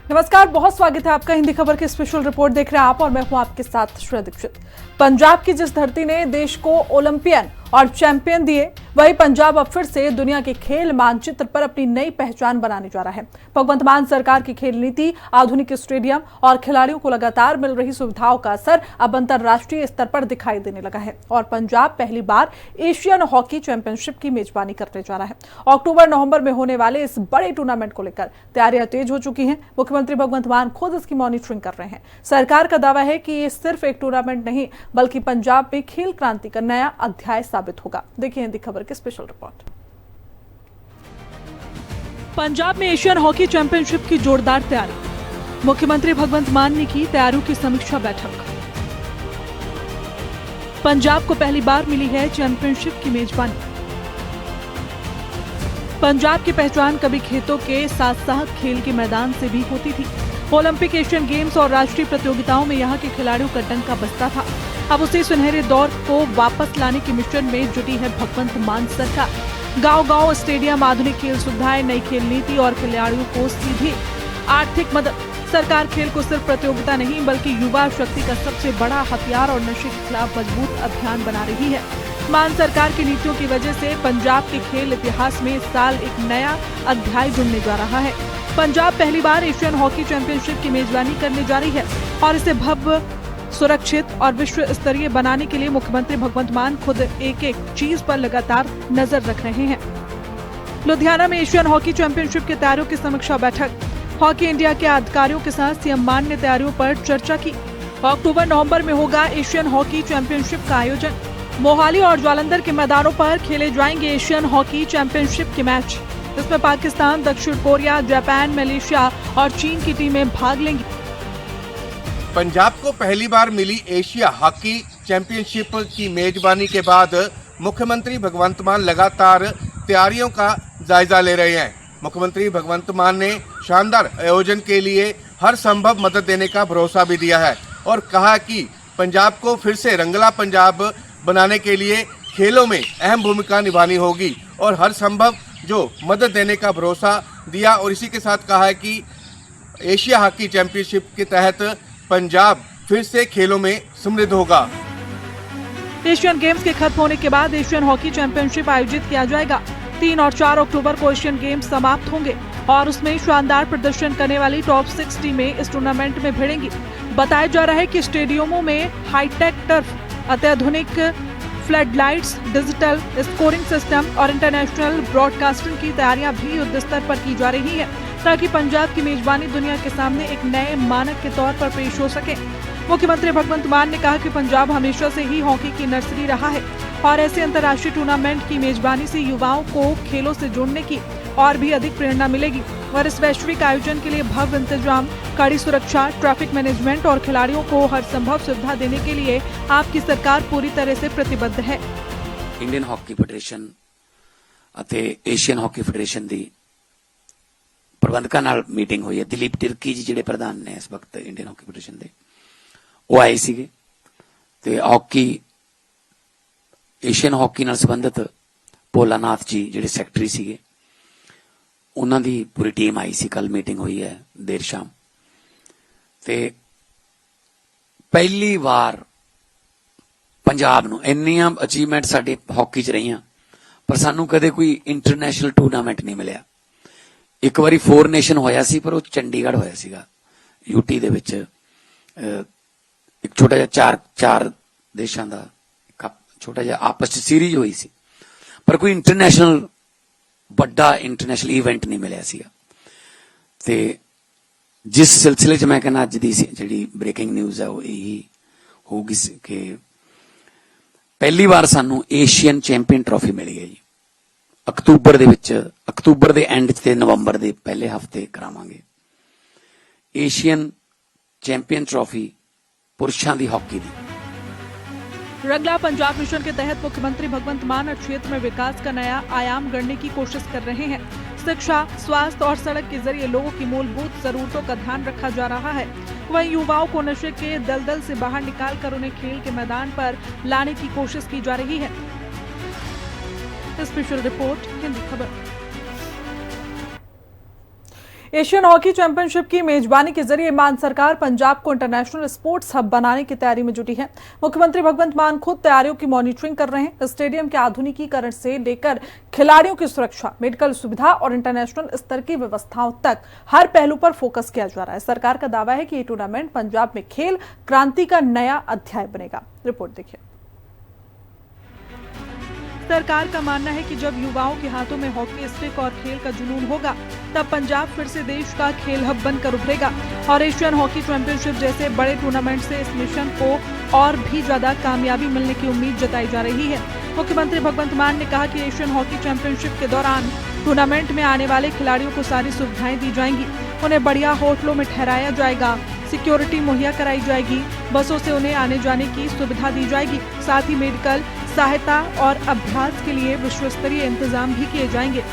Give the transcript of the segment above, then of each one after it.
नमस्कार, बहुत स्वागत है आपका हिंदी खबर की स्पेशल रिपोर्ट देख रहे हैं आप और मैं हूं आपके साथ श्रेया दीक्षित। पंजाब की जिस धरती ने देश को ओलंपियन और चैंपियन दिए, वही पंजाब अब फिर से दुनिया के खेल मानचित्र पर अपनी नई पहचान बनाने जा रहा है। भगवंत मान सरकार की खेल नीति, आधुनिक स्टेडियम और खिलाड़ियों को लगातार मिल रही सुविधाओं का असर अब अंतर्राष्ट्रीय स्तर पर दिखाई देने लगा है और पंजाब पहली बार एशियन हॉकी चैंपियनशिप की मेजबानी करने जा रहा है। अक्टूबर-नवंबर में होने वाले इस बड़े टूर्नामेंट को लेकर तैयारियां तेज हो चुकी हैं। मुख्यमंत्री भगवंत मान खुद इसकी मॉनिटरिंग कर रहे हैं। सरकार का दावा है कि ये सिर्फ एक टूर्नामेंट नहीं, बल्कि पंजाब में खेल क्रांति का नया अध्याय साबित होगा। देखिए हिंदी खबर की स्पेशल रिपोर्ट। पंजाब में एशियन हॉकी चैंपियनशिप की जोरदार तैयारी। मुख्यमंत्री भगवंत मान ने की तैयारियों की समीक्षा बैठक। पंजाब को पहली बार मिली है चैंपियनशिप की मेजबानी। पंजाब की पहचान कभी खेतों के साथ साथ खेल के मैदान से भी होती थी। ओलंपिक, एशियन गेम्स और राष्ट्रीय प्रतियोगिताओं में यहाँ के खिलाड़ियों का डंका बजता था। अब उसी सुनहरे दौर को वापस लाने के मिशन में जुटी है भगवंत मान सरकार। गांव-गांव स्टेडियम, आधुनिक खेल सुविधाएं, नई खेल नीति और खिलाड़ियों को सीधी आर्थिक मदद। सरकार खेल को सिर्फ प्रतियोगिता नहीं, बल्कि युवा शक्ति का सबसे बड़ा हथियार और नशे के खिलाफ मजबूत अभियान बना रही है। मान सरकार की नीतियों की वजह से पंजाब के खेल इतिहास में इस साल एक नया अध्याय जुड़ने जा रहा है। पंजाब पहली बार एशियन हॉकी चैंपियनशिप की मेजबानी करने जा रही है और इसे भव्य, सुरक्षित और विश्व स्तरीय बनाने के लिए मुख्यमंत्री भगवंत मान खुद एक एक चीज पर लगातार नजर रख रहे हैं। लुधियाना में एशियन हॉकी चैंपियनशिप की तैयारियों की समीक्षा बैठक। हॉकी इंडिया के अधिकारियों के साथ सीएम मान ने तैयारियों पर चर्चा की। अक्टूबर-नवंबर में होगा एशियन हॉकी चैंपियनशिप का आयोजन। मोहाली और ज्वालंधर के मैदानों पर खेले जाएंगे एशियन हॉकी चैंपियनशिप के मैच। इसमें पाकिस्तान, दक्षिण कोरिया, जापान, मलेशिया और चीन की टीमें भाग लेंगी। पंजाब को पहली बार मिली एशिया हॉकी चैंपियनशिप की मेजबानी के बाद मुख्यमंत्री भगवंत मान लगातार तैयारियों का जायजा ले रहे हैं। मुख्यमंत्री भगवंत मान ने शानदार आयोजन के लिए हर संभव मदद देने का भरोसा भी दिया है और कहा कि पंजाब को फिर से रंगला पंजाब बनाने के लिए खेलों में अहम भूमिका निभानी होगी और हर संभव जो मदद देने का भरोसा दिया। और इसी के साथ कहा है कि एशिया हॉकी चैंपियनशिप के तहत पंजाब फिर से खेलों में समृद्ध होगा। एशियन गेम्स के खत्म होने के बाद एशियन हॉकी चैंपियनशिप आयोजित किया जाएगा। 3 और 4 अक्टूबर को एशियन गेम्स समाप्त होंगे और उसमें शानदार प्रदर्शन करने वाली टॉप 6 टीमें इस टूर्नामेंट में भिड़ेंगी। बताया जा रहा है कि स्टेडियमों में हाईटेक टर्फ, अत्याधुनिक flood lights, digital scoring system और इंटरनेशनल ब्रॉडकास्टिंग की तैयारियां भी युद्ध स्तर पर की जा रही है, ताकि पंजाब की मेजबानी दुनिया के सामने एक नए मानक के तौर पर पेश हो सके। मुख्यमंत्री भगवंत मान ने कहा कि पंजाब हमेशा से ही हॉकी की नर्सरी रहा है और ऐसे अंतर्राष्ट्रीय टूर्नामेंट की मेजबानी से युवाओं को खेलों से जोड़ने की और भी अधिक प्रेरणा मिलेगी और इस वैश्विक आयोजन के लिए भव्य इंतजाम, कड़ी सुरक्षा, ट्रैफिक मैनेजमेंट और खिलाड़ियों को हर संभव सुविधा देने के लिए आपकी सरकार पूरी तरह से प्रतिबद्ध है। इंडियन हॉकी फेडरेशन ਅਤੇ एशियन हॉकी फेडरेशन ਦੀ ਪ੍ਰਬੰਧਕਾਂ ਨਾਲ ਮੀਟਿੰਗ ਹੋਈ ਹੈ। ਦਿਲੀਪ ਤਿਰਕੀ ਜੀ ਜਿਹੜੇ ਪ੍ਰਧਾਨ ਨੇ ਇਸ ਵਕਤ ਇੰਡੀਅਨ ਹੌਕੀ ਫੈਡਰੇਸ਼ਨ ਦੇ, ਉਹ ਆਏ ਸੀਗੇ ਤੇ ਹੌਕੀ ਏਸ਼ੀਅਨ ਹੌਕੀ ਨਾਲ ਸੰਬੰਧਿਤ ਭੋਲਾਨਾਥ ਜੀ ਜਿਹੜੇ ਸੈਕਟਰੀ ਸੀਗੇ, ਉਹਨਾਂ ਦੀ ਪੂਰੀ ਟੀਮ ਆਈ ਸੀ। ਕੱਲ ਮੀਟਿੰਗ ਹੋਈ ਹੈ ਦੇਰ ਸ਼ਾਮ ਤੇ ਪਹਿਲੀ ਵਾਰ ਪੰਜਾਬ ਨੂੰ ਇੰਨੀਆਂ ਅਚੀਵਮੈਂਟ ਸਾਡੀ ਹੌਕੀ 'ਚ ਰਹੀਆਂ, ਪਰ ਸਾਨੂੰ ਕਦੇ ਕੋਈ ਇੰਟਰਨੈਸ਼ਨਲ ਟੂਰਨਾਮੈਂਟ ਨਹੀਂ ਮਿਲਿਆ। ਇੱਕ ਵਾਰੀ 4 ਨੇਸ਼ਨ ਹੋਇਆ ਸੀ, ਪਰ ਉਹ ਚੰਡੀਗੜ੍ਹ ਹੋਇਆ ਸੀਗਾ, यूटी ਦੇ ਵਿੱਚ ਇੱਕ ਛੋਟਾ ਜਿਹਾ ਚਾਰ ਦੇਸ਼ਾਂ ਦਾ ਛੋਟਾ ਜਿਹਾ ਆਪਸ 'ਚ ਸੀਰੀਜ਼ ਹੋਈ ਸੀ, ਪਰ ਕੋਈ ਇੰਟਰਨੈਸ਼ਨਲ ਵੱਡਾ ਇੰਟਰਨੈਸ਼ਨਲ ਇਵੈਂਟ ਨਹੀਂ ਮਿਲਿਆ ਸੀਗਾ। ਤੇ ਜਿਸ ਸਿਲਸਿਲੇ 'ਚ ਮੈਂ ਕਹਿੰਦਾ ਅੱਜ ਦੀ ਜਿਹੜੀ ਬ੍ਰੇਕਿੰਗ ਨਿਊਜ਼ ਹੈ ਉਹ ਇਹੀ ਹੋਊਗੀ ਕਿ ਪਹਿਲੀ ਵਾਰ ਸਾਨੂੰ ਏਸ਼ੀਅਨ ਚੈਂਪੀਅਨ ਟਰੋਫੀ ਮਿਲੀ ਹੈ ਜੀ। ਅਕਤੂਬਰ ਦੇ ਵਿੱਚ, ਅਕਤੂਬਰ ਦੇ ਐਂਡ 'ਚ ਤੇ ਨਵੰਬਰ ਦੇ ਪਹਿਲੇ ਹਫ਼ਤੇ ਕਰਾਵਾਂਗੇ एशियन चैंपियन ट्रॉफी पुरुषों की हॉकी दी। रंगला पंजाब मिशन के तहत मुख्यमंत्री भगवंत मान क्षेत्र में विकास का नया आयाम गढ़ने की कोशिश कर रहे हैं। शिक्षा, स्वास्थ्य और सड़क के जरिए लोगों की मूलभूत जरूरतों का ध्यान रखा जा रहा है। वहीं युवाओं को नशे के दलदल से बाहर निकालकर उन्हें खेल के मैदान पर लाने की कोशिश की जा रही है। स्पेशल रिपोर्ट हिंदी खबर। एशियन हॉकी चैंपियनशिप की मेजबानी के जरिए मान सरकार पंजाब को इंटरनेशनल स्पोर्ट्स हब बनाने की तैयारी में जुटी है। मुख्यमंत्री भगवंत मान खुद तैयारियों की मॉनिटरिंग कर रहे हैं। स्टेडियम के आधुनिकीकरण से लेकर खिलाड़ियों की सुरक्षा, मेडिकल सुविधा और इंटरनेशनल स्तर की व्यवस्थाओं तक हर पहलू पर फोकस किया जा रहा है। सरकार का दावा है कि ये टूर्नामेंट पंजाब में खेल क्रांति का नया अध्याय बनेगा। रिपोर्ट देखिए। सरकार का मानना है कि जब युवाओं के हाथों में हॉकी स्टिक और खेल का जुनून होगा, तब पंजाब फिर से देश का खेल हब बनकर उभरेगा और एशियन हॉकी चैंपियनशिप जैसे बड़े टूर्नामेंट से इस मिशन को और भी ज्यादा कामयाबी मिलने की उम्मीद जताई जा रही है। मुख्यमंत्री भगवंत मान ने कहा कि एशियन हॉकी चैंपियनशिप के दौरान टूर्नामेंट में आने वाले खिलाड़ियों को सारी सुविधाएं दी जाएंगी। उन्हें बढ़िया होटलों में ठहराया जाएगा, सिक्योरिटी मुहैया कराई जाएगी, बसों से उन्हें आने जाने की सुविधा दी जाएगी। साथ ही मेडिकल सहायता और अभ्यास के लिए विश्व स्तरीय इंतजाम भी किए जाएंगे।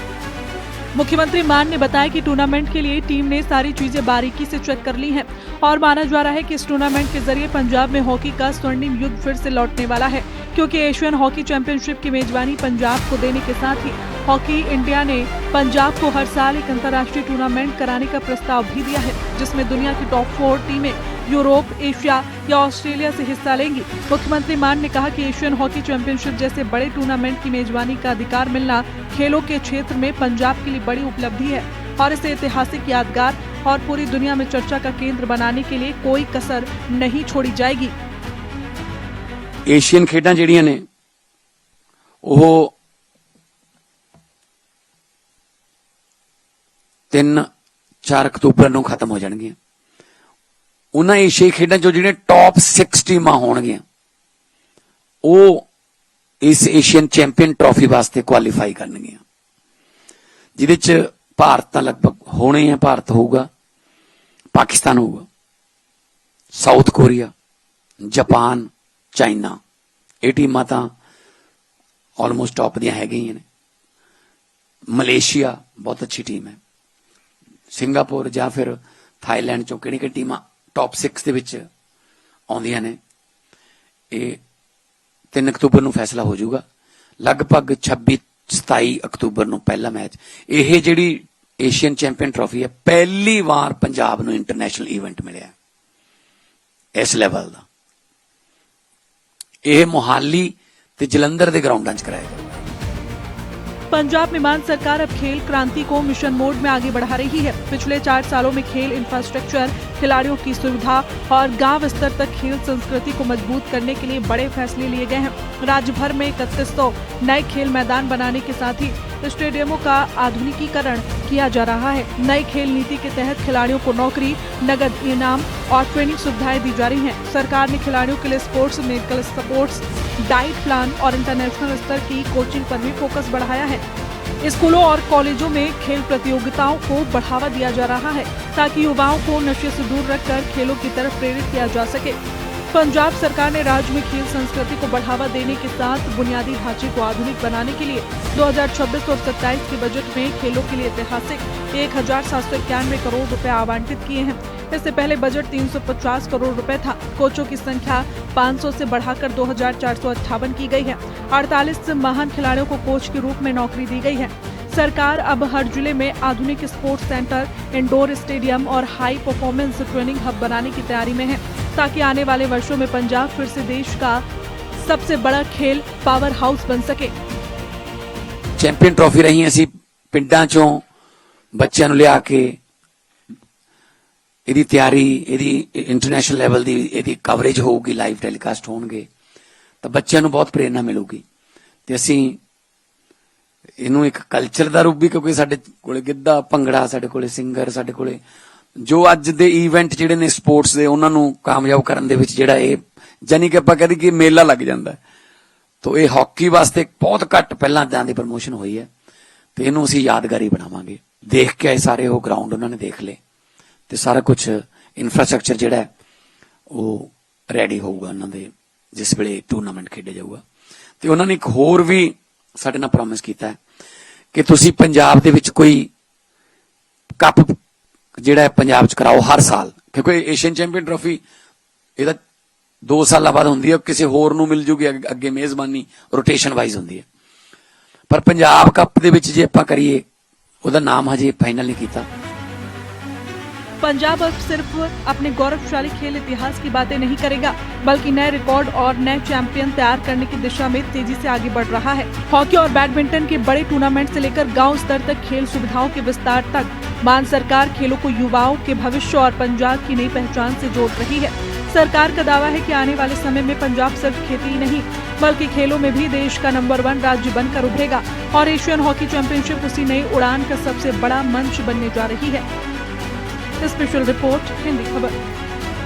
मुख्यमंत्री मान ने बताया कि टूर्नामेंट के लिए टीम ने सारी चीजें बारीकी से चेक कर ली हैं और माना जा रहा है कि इस टूर्नामेंट के जरिए पंजाब में हॉकी का स्वर्णिम युग फिर से लौटने वाला है, क्योंकि एशियन हॉकी चैंपियनशिप की मेजबानी पंजाब को देने के साथ ही हॉकी इंडिया ने पंजाब को हर साल एक अंतर्राष्ट्रीय टूर्नामेंट कराने का प्रस्ताव भी दिया है, जिसमें दुनिया की टॉप 4 टीमें यूरोप, एशिया या ऑस्ट्रेलिया से हिस्सा लेंगी। मुख्यमंत्री मान ने कहा कि एशियन हॉकी चैंपियनशिप जैसे बड़े टूर्नामेंट की मेजबानी का अधिकार मिलना खेलों के क्षेत्र में पंजाब के लिए बड़ी उपलब्धि है और इसे ऐतिहासिक यादगार और पूरी दुनिया में चर्चा का केंद्र बनाने के लिए कोई कसर नहीं छोड़ी जाएगी। एशियन खेडां ਜਿਹੜੀਆਂ ਨੇ ਉਹ 3-4 ਅਕਤੂਬਰ ਨੂੰ ਖਤਮ ਹੋ ਜਾਣਗੀਆਂ। ਉਹਨਾਂ ਏਸ਼ੀਆਈ ਖੇਡਾਂ ਚੋਂ ਜਿਹੜੇ ਟੌਪ 6 ਟੀਮਾਂ ਹੋਣਗੀਆਂ ਉਹ ਇਸ ਏਸ਼ੀਅਨ ਚੈਂਪੀਅਨ ਟਰਾਫੀ ਵਾਸਤੇ ਕੁਆਲੀਫਾਈ ਕਰਨਗੀਆਂ, ਜਿਹਦੇ ਚ ਭਾਰਤ ਤਾਂ ਲਗਭਗ ਹੋਣੇ ਆ। ਭਾਰਤ ਹੋਊਗਾ, ਪਾਕਿਸਤਾਨ ਹੋਊਗਾ, ਸਾਊਥ ਕੋਰੀਆ, ਜਾਪਾਨ, ਚਾਈਨਾ, ਇਹ ਟੀਮਾਂ ਤਾਂ ਆਲਮੋਸਟ ਟੌਪ ਦੀਆਂ ਹੈਗੀਆਂ ਨੇ। ਮਲੇਸ਼ੀਆ ਬਹੁਤ ਅੱਛੀ ਟੀਮ ਹੈ, ਸਿੰਗਾਪੁਰ ਜਾਂ ਫਿਰ ਥਾਈਲੈਂਡ ਚੋਂ ਕਿਹੜੀ ਟੀਮਾਂ टॉप 6 ਦੇ ਵਿੱਚ ਆਉਂਦੀਆਂ ਨੇ। ਇਹ 3 ਅਕਤੂਬਰ ਨੂੰ ਫੈਸਲਾ ਹੋ ਜਾਊਗਾ। ਲਗਭਗ 26-27 ਅਕਤੂਬਰ ਨੂੰ ਪਹਿਲਾ ਮੈਚ। ਇਹ ਜਿਹੜੀ ਏਸ਼ੀਅਨ ਚੈਂਪੀਅਨ ਟਰਾਫੀ ਹੈ, ਪਹਿਲੀ ਵਾਰ ਪੰਜਾਬ ਨੂੰ ਇੰਟਰਨੈਸ਼ਨਲ ਇਵੈਂਟ ਮਿਲਿਆ ਇਸ ਲੈਵਲ ਦਾ। ਇਹ ਮੁਹਾਲੀ ਤੇ ਜਲੰਧਰ ਦੇ ਗਰਾਊਂਡਾਂ 'ਚ ਕਰਾਇਆ ਜਾਊਗਾ। पंजाब में मान सरकार अब खेल क्रांति को मिशन मोड में आगे बढ़ा रही है। पिछले 4 सालों में खेल इंफ्रास्ट्रक्चर, खिलाड़ियों की सुविधा और गांव स्तर तक खेल संस्कृति को मजबूत करने के लिए बड़े फैसले लिए गए हैं। राज्य भर में 3100 नए खेल मैदान बनाने के साथ ही स्टेडियमों का आधुनिकीकरण किया जा रहा है। नई खेल नीति के तहत खिलाड़ियों को नौकरी, नगद इनाम और ट्रेनिंग सुविधाएं दी जा रही हैं। सरकार ने खिलाड़ियों के लिए sports, medical supports, diet plan और इंटरनेशनल स्तर की कोचिंग पर भी फोकस बढ़ाया है। स्कूलों और कॉलेजों में खेल प्रतियोगिताओं को बढ़ावा दिया जा रहा है ताकि युवाओं को नशे से दूर रखकर खेलों की तरफ प्रेरित किया जा सके। पंजाब सरकार ने राज्य में खेल संस्कृति को बढ़ावा देने के साथ बुनियादी ढांचे को आधुनिक बनाने के लिए 2026 और 27 के बजट में खेलों के लिए ऐतिहासिक 1791 करोड़ रुपए आवंटित किए हैं। इससे पहले बजट 350 करोड़ रुपए था। कोचों की संख्या 500 से बढ़ाकर 2458 की गई है। 48 महान खिलाड़ियों को कोच के रूप में नौकरी दी गई है। सरकार अब हर जिले में आधुनिक स्पोर्ट्स सेंटर, इंडोर स्टेडियम और हाई परफॉर्मेंस ट्रेनिंग हब बनाने की तैयारी में है, ताकि आने वाले वर्षों में पंजाब फिर से देश का सबसे बड़ा खेल पावर हाउस बन सके। ਚੈਂਪੀਅਨ ਟਰਾਫੀ ਰਹੀ ਅਸੀਂ ਪਿੰਡਾਂ ਚੋਂ ਬੱਚਿਆਂ ਨੂੰ ਲਿਆ ਕੇ ਇਹਦੀ ਤਿਆਰੀ, ਇਹਦੀ ਇੰਟਰਨੈਸ਼ਨਲ ਲੈਵਲ ਦੀ ਇਹਦੀ ਕਵਰੇਜ ਹੋਊਗੀ, ਲਾਈਵ ਟੈਲੀਕਾਸਟ ਹੋਣਗੇ ਤਾਂ ਬੱਚਿਆਂ ਨੂੰ ਬਹੁਤ ਪ੍ਰੇਰਨਾ ਮਿਲੂਗੀ। ਤੇ ਅਸੀਂ ਇਹਨੂੰ ਇੱਕ ਕਲਚਰ ਦਾ ਰੂਪ ਵੀ, ਕਿਉਂਕਿ ਸਾਡੇ ਕੋਲੇ ਗਿੱਧਾ, ਭੰਗੜਾ, ਸਾਡੇ ਕੋਲੇ ਸਿੰਗਰ, ਸਾਡੇ ਕੋਲੇ ਜੋ ਅੱਜ ਦੇ ਇਵੈਂਟ ਜਿਹੜੇ ਨੇ ਸਪੋਰਟਸ ਦੇ, ਉਹਨਾਂ ਨੂੰ ਕਾਮਯਾਬ ਕਰਨ ਦੇ ਵਿੱਚ ਜਿਹੜਾ ਇਹ ਜਾਨੀ ਕਿ ਆਪਾਂ ਕਹਿੰਦੇ ਕਿ ਮੇਲਾ ਲੱਗ ਜਾਂਦਾ। तो ये हॉकी वास्ते बहुत घट पहला इदां दी प्रमोशन हुई है, तो इनू असीं यादगारी बनावांगे। देख के आए सारे वो ग्राउंड उन्होंने देख ले, तो सारा कुछ इंफ्रास्ट्रक्चर जिहड़ा है वो रेडी होऊगा उन्हां दे जिस वेले टूर्नामेंट खेडे जाऊगा। तो उन्होंने एक होर भी साडे नाल प्रॉमिस कीता है कि तुसीं पंजाब दे विच कोई कप जिहड़ा है पंजाब च कराओ हर साल, क्योंकि एशियन चैंपीयन ट्रॉफी इहदा 2 साल बाद होंदी है, किसी होर नूं मिल जूगी अगे मेजबानी रोटेशन वाइज होंदी है। पर पंजाब कप दे विच जे आपां करिए, उहदा नाम हजे फाइनल नहीं कीता, पंजाब अब सिर्फ अपने गौरवशाली खेल इतिहास की बातें नहीं करेगा, बल्कि नए रिकॉर्ड और नए चैंपियन तैयार करने की दिशा में तेजी से आगे बढ़ रहा है। हॉकी और बैडमिंटन के बड़े टूर्नामेंट से लेकर गांव स्तर तक खेल सुविधाओं के विस्तार तक मान सरकार खेलों को युवाओं के भविष्य और पंजाब की नई पहचान से जोड़ रही है। सरकार का दावा है कि आने वाले समय में पंजाब सिर्फ खेती ही नहीं बल्कि खेलों में भी देश का नंबर 1 राज्य बनकर उभरेगा और एशियन हॉकी चैंपियनशिप उसी नई उड़ान का सबसे बड़ा मंच बनने जा रही है। स्पेशल रिपोर्ट, हिंदी खबर।